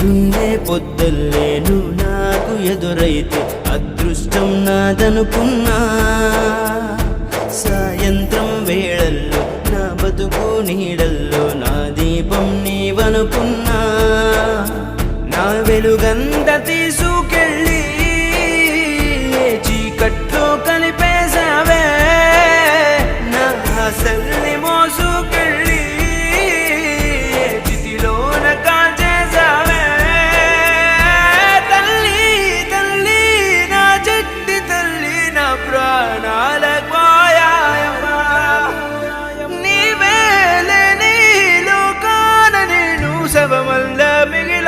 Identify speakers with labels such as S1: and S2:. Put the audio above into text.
S1: పొద్దున్నే పొద్దుల్లే నువ్వు నాకు ఎదురైతే అదృష్టం నాదనుకున్నా. సాయంత్రం వేళల్లో నా బతుకు నీడల్లో నా దీపం నీవనుకున్నా. నా వెలుగంత తీసుకెళ్ళి చీకట్లో కలిపేశావే, నా ఆశల్ని మోసుకెళ్ళి చితిలోన కాల్చేశావే. తల్లి తల్లి నా చెట్టి తల్లి నా ప్రాణాల పోయాయమ్మా. నీవే లేని లోకాన నేను శవమల్ల మిగిలి